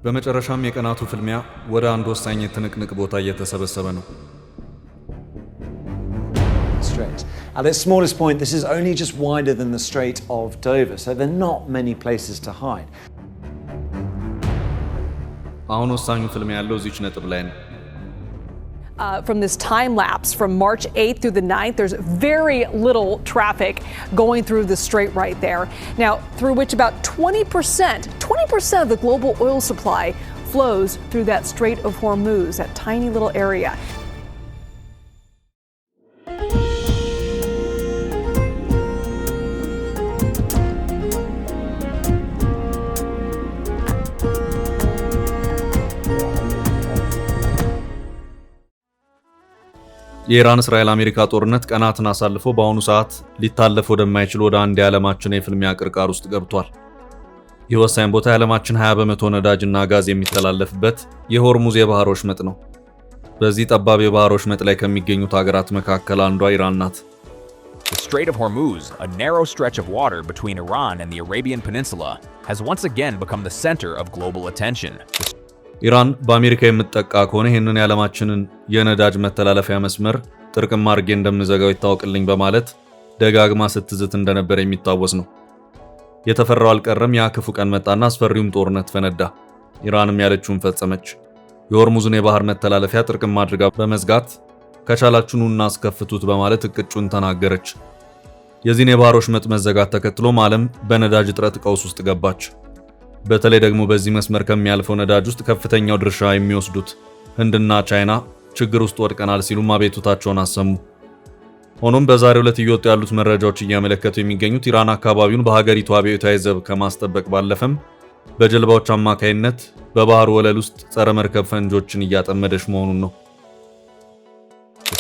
በመጨረሻም የቀናቱ ፍልሚያ ወደ አንድ ወሳኝ የትንቅንቅ ቦታ እየተሰበሰበ ነው። At its smallest point, this is only just wider than the Strait of Dover, so there are not many places to hide. አሁን ወሳኙ ፍልሚያ ያለው እዚች ነጥብ ላይ ነው። From this time lapse from March 8th through the 9th, there's very little traffic going through the strait right there. Now, through which about 20% of the global oil supply flows through that Strait of Hormuz, that tiny little area. የኢራን እስራኤል አሜሪካ ጦርነት ቀናትን አሳልፎ በአሁኑ ሰዓት ሊታለፍ ወደማይችል ወደ አንድ የዓለማችን የፍልሚያ ቅርቃር ውስጥ ገብቷል። ይህ ወሳኝ ቦታ የዓለማችን 20% ነዳጅና ጋዝ የሚተላለፍበት የሆርሙዝ የባህር ወሽመጥ ነው። በዚህ ጠባብ የባህር ወሽመጥ ላይ ከሚገኙት ሀገራት መካከል አንዷ ኢራን ናት። The Strait of Hormuz, a narrow stretch of water between Iran and the Arabian Peninsula, has once again become the center of global attention. ኢራን በአሜሪካ የምትጠቃ ከሆነ ይህንን የዓለማችንን የነዳጅ መተላለፊያ መስመር ጥርቅም አድርጌ እንደምዘጋው ይታወቅልኝ በማለት ደጋግማ ስትዝት እንደነበር የሚታወስ ነው። የተፈራው አልቀረም። ያ ክፉ ቀን መጣና አስፈሪውም ጦርነት ፈነዳ። ኢራንም ያለችውን ፈጸመች። የሆርሙዝን የባህር መተላለፊያ ጥርቅም አድርጋ በመዝጋት ከቻላችሁ ኑና አስከፍቱት በማለት እቅጩን ተናገረች። የዚህን የባህር ወሽመጥ መዘጋት ተከትሎም ዓለም በነዳጅ እጥረት ቀውስ ውስጥ ገባች። በተለይ ደግሞ በዚህ መስመር ከሚያልፈው ነዳጅ ውስጥ ከፍተኛው ድርሻ የሚወስዱት ህንድና ቻይና ችግር ውስጥ ወድቀናል ሲሉም አቤቱታቸውን አሰሙ። ሆኖም በዛሬው ዕለት እየወጡ ያሉት መረጃዎች እያመለከቱ የሚገኙት ኢራን አካባቢውን በሀገሪቱ አብዮታዊ ዘብ ከማስጠበቅ ባለፈም በጀልባዎች አማካይነት በባህር ወለል ውስጥ ጸረ መርከብ ፈንጆችን እያጠመደች መሆኑን ነው።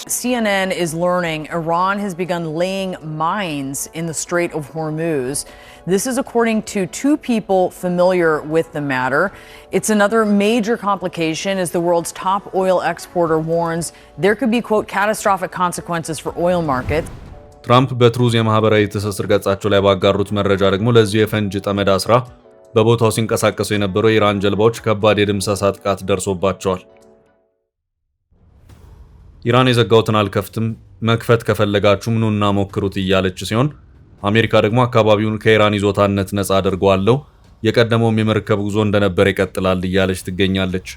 CNN is learning Iran has begun laying mines in the Strait of Hormuz. This is according to two people familiar with the matter. It's another major complication as the world's top oil exporter warns there could be, quote, catastrophic consequences for oil markets. ትራምፕ በትሩዝ የማህበራዊ ትስስር ገጻቸው ላይ ባጋሩት መረጃ ደግሞ ለዚሁ የፈንጅ ጠመዳ ስራ በቦታው ሲንቀሳቀሱ የነበሩ የኢራን ጀልባዎች ከባድ የድምሰሳ ጥቃት ደርሶባቸዋል። ኢራን የዘጋውትን አልከፍትም፣ መክፈት ከፈለጋችሁም ኑና ሞክሩት እያለች ሲሆን አሜሪካ ደግሞ አካባቢውን ከኢራን ይዞታነት ነፃ አድርገዋለሁ፣ የቀደመውም የመርከብ ጉዞ እንደነበር ይቀጥላል እያለች ትገኛለች።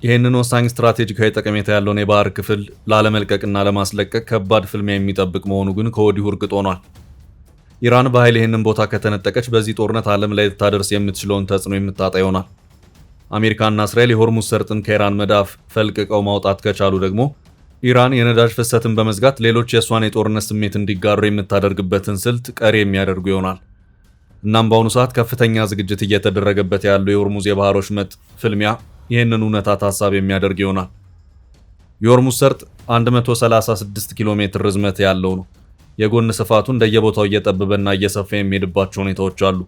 ይህንን ወሳኝ ስትራቴጂካዊ ጠቀሜታ ያለውን የባህር ክፍል ላለመልቀቅና ለማስለቀቅ ከባድ ፍልሚያ የሚጠብቅ መሆኑ ግን ከወዲሁ እርግጥ ሆኗል። ኢራን በኃይል ይህንን ቦታ ከተነጠቀች በዚህ ጦርነት ዓለም ላይ ልታደርስ የምትችለውን ተጽዕኖ የምታጣ ይሆናል። አሜሪካና እስራኤል የሆርሙዝ ሰርጥን ከኢራን መዳፍ ፈልቅቀው ማውጣት ከቻሉ ደግሞ ኢራን የነዳጅ ፍሰትን በመዝጋት ሌሎች የእሷን የጦርነት ስሜት እንዲጋሩ የምታደርግበትን ስልት ቀሪ የሚያደርጉ ይሆናል። እናም በአሁኑ ሰዓት ከፍተኛ ዝግጅት እየተደረገበት ያለው የሆርሙዝ የባህር ወሽመጥ ፍልሚያ ይህንን እውነታ ታሳቢ የሚያደርግ ይሆናል። የሆርሙዝ ሰርጥ 136 ኪሎ ሜትር ርዝመት ያለው ነው። የጎን ስፋቱ እንደየቦታው እየጠበበና እየሰፋ የሚሄድባቸው ሁኔታዎች አሉ።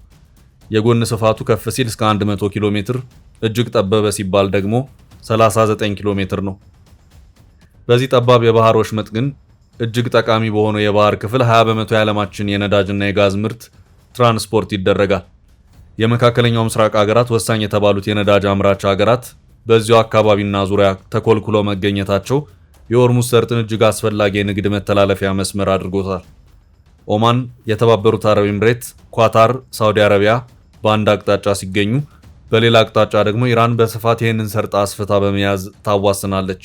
የጎን ስፋቱ ከፍ ሲል እስከ 100 ኪሎ ሜትር፣ እጅግ ጠበበ ሲባል ደግሞ 39 ኪሎ ሜትር ነው። በዚህ ጠባብ የባህር ወሽመጥ ግን እጅግ ጠቃሚ በሆነው የባህር ክፍል 20% የዓለማችን የነዳጅና የጋዝ ምርት ትራንስፖርት ይደረጋል። የመካከለኛው ምስራቅ ሀገራት ወሳኝ የተባሉት የነዳጅ አምራች ሀገራት በዚሁ አካባቢና ዙሪያ ተኮልኩለው መገኘታቸው የሆርሙዝ ሰርጥን እጅግ አስፈላጊ የንግድ መተላለፊያ መስመር አድርጎታል። ኦማን፣ የተባበሩት አረብ ኤምሬት፣ ኳታር፣ ሳውዲ አረቢያ በአንድ አቅጣጫ ሲገኙ፣ በሌላ አቅጣጫ ደግሞ ኢራን በስፋት ይህንን ሰርጥ አስፍታ በመያዝ ታዋስናለች።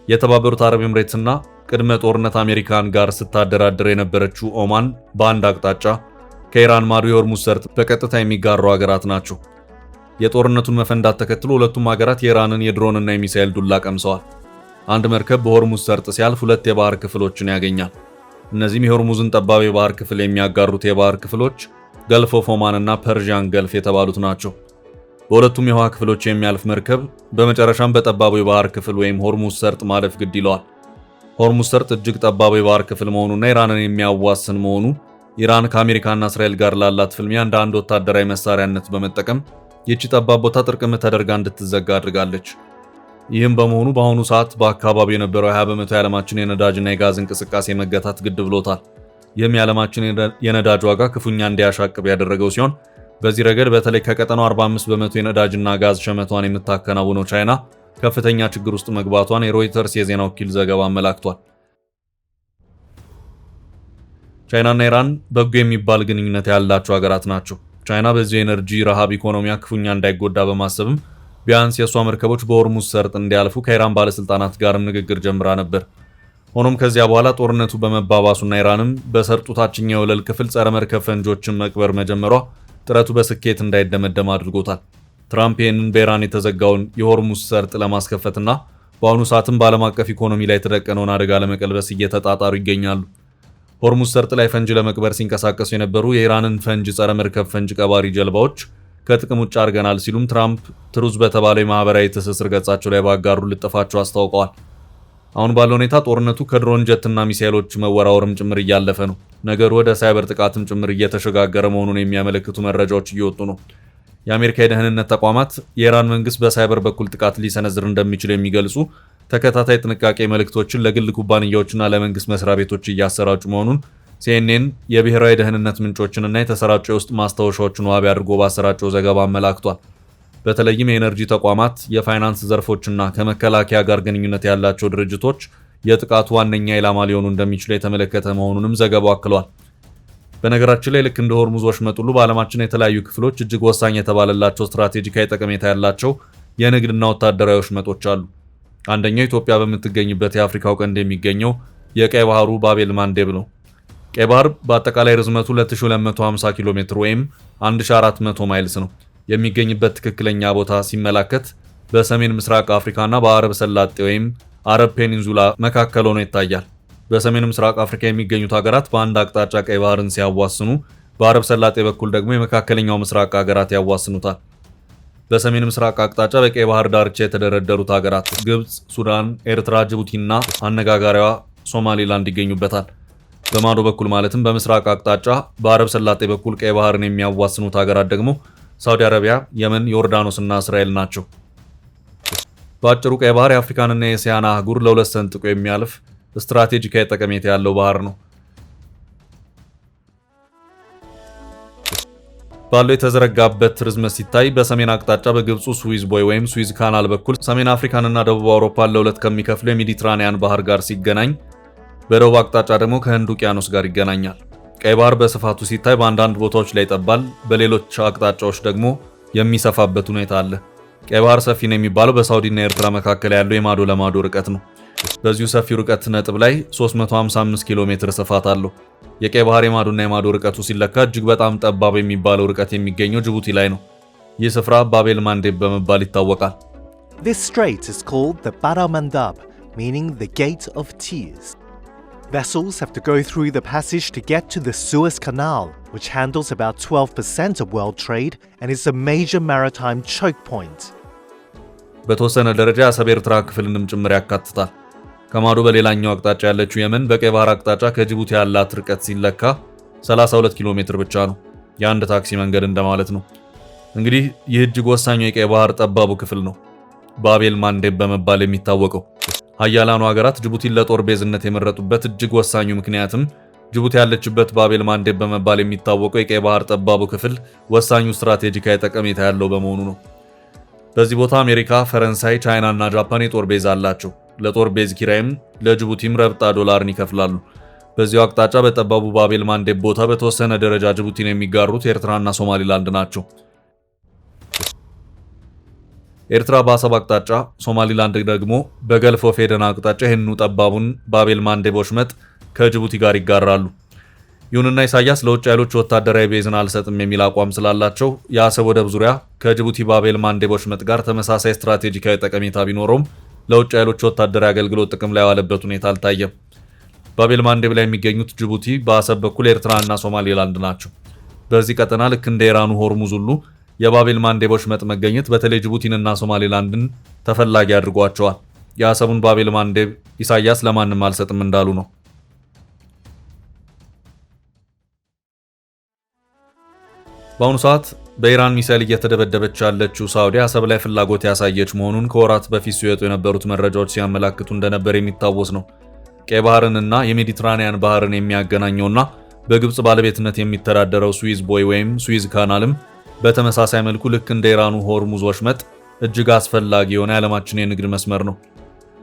የተባበሩት አረብ ኤምሬትስና ቅድመ ጦርነት አሜሪካን ጋር ስታደራድር የነበረችው ኦማን በአንድ አቅጣጫ ከኢራን ማዶ የሆርሙዝ ሰርጥ በቀጥታ የሚጋሩ ሀገራት ናቸው። የጦርነቱን መፈንዳት ተከትሎ ሁለቱም ሀገራት የኢራንን የድሮንና የሚሳኤል ዱላ ቀምሰዋል። አንድ መርከብ በሆርሙዝ ሰርጥ ሲያልፍ ሁለት የባህር ክፍሎችን ያገኛል። እነዚህም የሆርሙዝን ጠባብ የባህር ክፍል የሚያጋሩት የባህር ክፍሎች ገልፍ ኦፍ ኦማን እና ፐርዢያን ገልፍ የተባሉት ናቸው። በሁለቱም የውሃ ክፍሎች የሚያልፍ መርከብ በመጨረሻም በጠባቡ የባህር ክፍል ወይም ሆርሙዝ ሰርጥ ማለፍ ግድ ይለዋል። ሆርሙዝ ሰርጥ እጅግ ጠባቡ የባህር ክፍል መሆኑና ኢራንን የሚያዋስን መሆኑ ኢራን ከአሜሪካና እስራኤል ጋር ላላት ፍልሚያ እንደ አንድ ወታደራዊ መሳሪያነት በመጠቀም ይህች ጠባብ ቦታ ጥርቅም ተደርጋ እንድትዘጋ አድርጋለች። ይህም በመሆኑ በአሁኑ ሰዓት በአካባቢው የነበረው 20% የዓለማችን የነዳጅና የጋዝ እንቅስቃሴ መገታት ግድ ብሎታል። ይህም የዓለማችን የነዳጅ ዋጋ ክፉኛ እንዲያሻቅብ ያደረገው ሲሆን በዚህ ረገድ በተለይ ከቀጠናው 45 በመቶ የነዳጅና ጋዝ ሸመቷን የምታከናውነው ቻይና ከፍተኛ ችግር ውስጥ መግባቷን የሮይተርስ የዜና ወኪል ዘገባ አመላክቷል። ቻይናና ኢራን በጎ የሚባል ግንኙነት ያላቸው ሀገራት ናቸው። ቻይና በዚህ የኤነርጂ ረሃብ ኢኮኖሚያ ክፉኛ እንዳይጎዳ በማሰብም ቢያንስ የሷ መርከቦች በሆርሙዝ ሰርጥ እንዲያልፉ ከኢራን ባለስልጣናት ጋርም ንግግር ጀምራ ነበር። ሆኖም ከዚያ በኋላ ጦርነቱ በመባባሱና ኢራንም በሰርጡ ታችኛው ወለል ክፍል ጸረ መርከብ ፈንጆችን መቅበር መጀመሯ ጥረቱ በስኬት እንዳይደመደም አድርጎታል። ትራምፕ ይህንን በኢራን የተዘጋውን የሆርሙዝ ሰርጥ ለማስከፈትና በአሁኑ ሰዓትም በዓለም አቀፍ ኢኮኖሚ ላይ የተደቀነውን አደጋ ለመቀልበስ እየተጣጣሩ ይገኛሉ። ሆርሙዝ ሰርጥ ላይ ፈንጅ ለመቅበር ሲንቀሳቀሱ የነበሩ የኢራንን ፈንጅ ጸረ መርከብ ፈንጅ ቀባሪ ጀልባዎች ከጥቅም ውጭ አድርገናል ሲሉም ትራምፕ ትሩዝ በተባለው የማህበራዊ ትስስር ገጻቸው ላይ ባጋሩ ልጥፋቸው አስታውቀዋል። አሁን ባለው ሁኔታ ጦርነቱ ከድሮን ጀትና ሚሳኤሎች መወራወርም ጭምር እያለፈ ነው። ነገሩ ወደ ሳይበር ጥቃትም ጭምር እየተሸጋገረ መሆኑን የሚያመለክቱ መረጃዎች እየወጡ ነው። የአሜሪካ የደህንነት ተቋማት የኢራን መንግስት በሳይበር በኩል ጥቃት ሊሰነዝር እንደሚችል የሚገልጹ ተከታታይ ጥንቃቄ መልእክቶችን ለግል ኩባንያዎችና ለመንግስት መስሪያ ቤቶች እያሰራጩ መሆኑን ሲኤንኤን የብሔራዊ ደህንነት ምንጮችንና የተሰራጩ የውስጥ ማስታወሻዎችን ዋቢ አድርጎ ባሰራጨው ዘገባ አመላክቷል። በተለይም የኤነርጂ ተቋማት፣ የፋይናንስ ዘርፎችና ከመከላከያ ጋር ግንኙነት ያላቸው ድርጅቶች የጥቃቱ ዋነኛ ኢላማ ሊሆኑ እንደሚችሉ የተመለከተ መሆኑንም ዘገባው አክሏል። በነገራችን ላይ ልክ እንደ ሆርሙዝ ወሽመጥ ሁሉ በዓለማችን የተለያዩ ክፍሎች እጅግ ወሳኝ የተባለላቸው ስትራቴጂካዊ ጠቀሜታ ያላቸው የንግድና ወታደራዊ ወሽመጦች አሉ። አንደኛው ኢትዮጵያ በምትገኝበት የአፍሪካው ቀንድ የሚገኘው የቀይ ባህሩ ባቤል ማንዴብ ነው። ቀይ ባህር በአጠቃላይ ርዝመቱ 2250 ኪሎ ሜትር ወይም 1400 ማይልስ ነው። የሚገኝበት ትክክለኛ ቦታ ሲመላከት በሰሜን ምስራቅ አፍሪካና በአረብ ሰላጤ ወይም አረብ ፔኒንዙላ መካከል ሆኖ ይታያል። በሰሜን ምስራቅ አፍሪካ የሚገኙት ሀገራት በአንድ አቅጣጫ ቀይ ባህርን ሲያዋስኑ፣ በአረብ ሰላጤ በኩል ደግሞ የመካከለኛው ምስራቅ ሀገራት ያዋስኑታል። በሰሜን ምስራቅ አቅጣጫ በቀይ ባህር ዳርቻ የተደረደሩት ሀገራት ግብጽ፣ ሱዳን፣ ኤርትራ፣ ጅቡቲና አነጋጋሪዋ ሶማሊላንድ ይገኙበታል። በማዶ በኩል ማለትም በምስራቅ አቅጣጫ በአረብ ሰላጤ በኩል ቀይ ባህርን የሚያዋስኑት ሀገራት ደግሞ ሳውዲ አረቢያ፣ የመን፣ ዮርዳኖስና እስራኤል ናቸው። በአጭሩ ቀይ ባህር የአፍሪካንና የእስያን አህጉር ለሁለት ሰንጥቆ የሚያልፍ ስትራቴጂካዊ ጠቀሜታ ያለው ባህር ነው። ባለው የተዘረጋበት ርዝመት ሲታይ በሰሜን አቅጣጫ በግብፁ ስዊዝ ቦይ ወይም ስዊዝ ካናል በኩል ሰሜን አፍሪካንና ደቡብ አውሮፓን ለሁለት ከሚከፍለው የሜዲትራኒያን ባህር ጋር ሲገናኝ፣ በደቡብ አቅጣጫ ደግሞ ከህንድ ውቅያኖስ ጋር ይገናኛል። ቀይ ባህር በስፋቱ ሲታይ በአንዳንድ ቦታዎች ላይ ይጠባል፣ በሌሎች አቅጣጫዎች ደግሞ የሚሰፋበት ሁኔታ አለ። ቀይ ባህር ሰፊ ነው የሚባለው በሳውዲና ኤርትራ መካከል ያለው የማዶ ለማዶ ርቀት ነው። በዚሁ ሰፊ ርቀት ነጥብ ላይ 355 ኪሎ ሜትር ስፋት አለው። የቀይ ባህር የማዶና የማዶ ርቀቱ ሲለካ እጅግ በጣም ጠባብ የሚባለው ርቀት የሚገኘው ጅቡቲ ላይ ነው። ይህ ስፍራ ባቤል ማንዴብ በመባል ይታወቃል። This strait is called the Bab el-Mandab, meaning the Gate of Tears. Vessels have to go through the passage to get to the Suez Canal, which handles about 12% of world trade and is a major maritime choke point. በተወሰነ ደረጃ የአሰብ ኤርትራ ክፍልንም ጭምር ያካትታል። ከማዶ በሌላኛው አቅጣጫ ያለችው የመን በቀይ ባህር አቅጣጫ ከጅቡቲ ያላት ርቀት ሲለካ 32 ኪሎ ሜትር ብቻ ነው። የአንድ ታክሲ መንገድ እንደማለት ነው። እንግዲህ ይህ እጅግ ወሳኙ የቀይ ባህር ጠባቡ ክፍል ነው ባቤል ማንዴብ በመባል የሚታወቀው። ሀያላኑ ሀገራት ጅቡቲን ለጦር ቤዝነት የመረጡበት እጅግ ወሳኙ ምክንያትም ጅቡቲ ያለችበት ባቤል ማንዴብ በመባል የሚታወቀው የቀይ ባህር ጠባቡ ክፍል ወሳኙ ስትራቴጂካዊ ጠቀሜታ ያለው በመሆኑ ነው። በዚህ ቦታ አሜሪካ፣ ፈረንሳይ፣ ቻይና እና ጃፓን የጦር ቤዝ አላቸው። ለጦር ቤዝ ኪራይም ለጅቡቲም ረብጣ ዶላርን ይከፍላሉ። በዚሁ አቅጣጫ በጠባቡ ባቤል ማንዴብ ቦታ በተወሰነ ደረጃ ጅቡቲን የሚጋሩት ኤርትራና ሶማሊላንድ ናቸው። ኤርትራ በአሰብ አቅጣጫ፣ ሶማሊላንድ ደግሞ በገልፍ ኦፍ ኤደን አቅጣጫ ይህንኑ ጠባቡን ባቤል ማንዴብ ወሽመጥ ከጅቡቲ ጋር ይጋራሉ። ይሁንና ኢሳያስ ለውጭ ኃይሎች ወታደራዊ ቤዝን አልሰጥም የሚል አቋም ስላላቸው የአሰብ ወደብ ዙሪያ ከጅቡቲ ባቤል ማንዴብ ወሽመጥ ጋር ተመሳሳይ ስትራቴጂካዊ ጠቀሜታ ቢኖረውም ለውጭ ኃይሎች ወታደራዊ አገልግሎት ጥቅም ላይ ያዋለበት ሁኔታ አልታየም። ባቤል ማንዴብ ላይ የሚገኙት ጅቡቲ፣ በአሰብ በኩል ኤርትራና ሶማሊላንድ ናቸው። በዚህ ቀጠና ልክ እንደ ኢራኑ ሆርሙዝ ሁሉ የባቤል ማንዴብ ወሽመጥ መገኘት በተለይ ጅቡቲንና ሶማሊላንድን ተፈላጊ አድርጓቸዋል። የአሰቡን ባቤል ማንዴብ ኢሳያስ ለማንም አልሰጥም እንዳሉ ነው። በአሁኑ ሰዓት በኢራን ሚሳኤል እየተደበደበች ያለችው ሳውዲ አሰብ ላይ ፍላጎት ያሳየች መሆኑን ከወራት በፊት ሲወጡ የነበሩት መረጃዎች ሲያመላክቱ እንደነበር የሚታወስ ነው። ቀይ ባህርንና የሜዲትራኒያን ባህርን የሚያገናኘውና በግብጽ ባለቤትነት የሚተዳደረው ስዊዝ ቦይ ወይም ስዊዝ ካናልም በተመሳሳይ መልኩ ልክ እንደ ኢራኑ ሆርሙዝ ወሽመጥ እጅግ አስፈላጊ የሆነ የዓለማችን የንግድ መስመር ነው።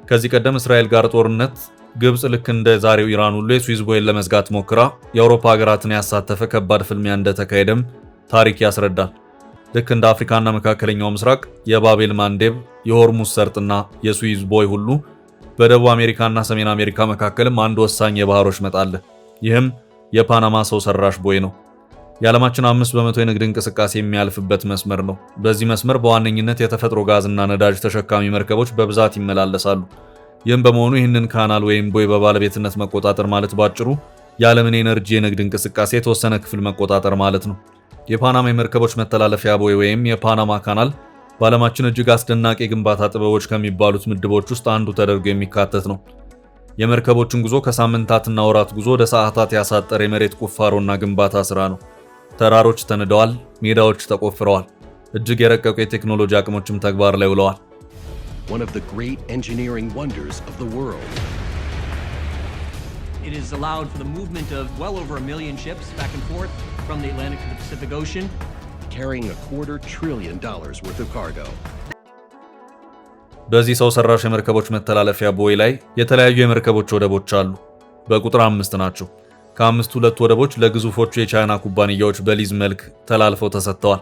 ከዚህ ቀደም እስራኤል ጋር ጦርነት ግብጽ ልክ እንደ ዛሬው ኢራን ሁሉ የስዊዝ ቦይን ለመዝጋት ሞክራ የአውሮፓ ሀገራትን ያሳተፈ ከባድ ፍልሚያ እንደተካሄደም ታሪክ ያስረዳል። ልክ እንደ አፍሪካና መካከለኛው ምስራቅ የባቤል ማንዴብ፣ የሆርሙዝ ሰርጥና የስዊዝ ቦይ ሁሉ በደቡብ አሜሪካና ሰሜን አሜሪካ መካከልም አንድ ወሳኝ የባህር ወሽመጥ አለ። ይህም የፓናማ ሰው ሰራሽ ቦይ ነው። የዓለማችን 5% የንግድ እንቅስቃሴ የሚያልፍበት መስመር ነው። በዚህ መስመር በዋነኝነት የተፈጥሮ ጋዝና ነዳጅ ተሸካሚ መርከቦች በብዛት ይመላለሳሉ። ይህም በመሆኑ ይህንን ካናል ወይም ቦይ በባለቤትነት መቆጣጠር ማለት ባጭሩ የዓለምን የኤነርጂ የንግድ እንቅስቃሴ የተወሰነ ክፍል መቆጣጠር ማለት ነው። የፓናማ የመርከቦች መተላለፊያ ቦይ ወይም የፓናማ ካናል በዓለማችን እጅግ አስደናቂ የግንባታ ጥበቦች ከሚባሉት ምድቦች ውስጥ አንዱ ተደርጎ የሚካተት ነው። የመርከቦችን ጉዞ ከሳምንታትና ወራት ጉዞ ወደ ሰዓታት ያሳጠረ የመሬት ቁፋሮና ግንባታ ስራ ነው። ተራሮች ተንደዋል፣ ሜዳዎች ተቆፍረዋል፣ እጅግ የረቀቁ የቴክኖሎጂ አቅሞችም ተግባር ላይ ውለዋል። One of the great engineering wonders of the world. It has allowed for the movement of well over 1 million ships back and forth from the Atlantic to the Pacific Ocean, Carrying $250 billion worth of cargo. በዚህ ሰው ሰራሽ የመርከቦች መተላለፊያ ቦይ ላይ የተለያዩ የመርከቦች ወደቦች አሉ። በቁጥር 5 ናቸው። ከአምስቱ 2 ወደቦች ለግዙፎቹ የቻይና ኩባንያዎች በሊዝ መልክ ተላልፈው ተሰጥተዋል።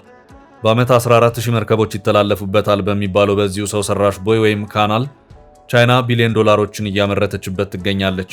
በዓመት 14000 መርከቦች ይተላለፉበታል በሚባለው በዚሁ ሰው ሰራሽ ቦይ ወይም ካናል ቻይና $1 ቢሊዮን እያመረተችበት ትገኛለች።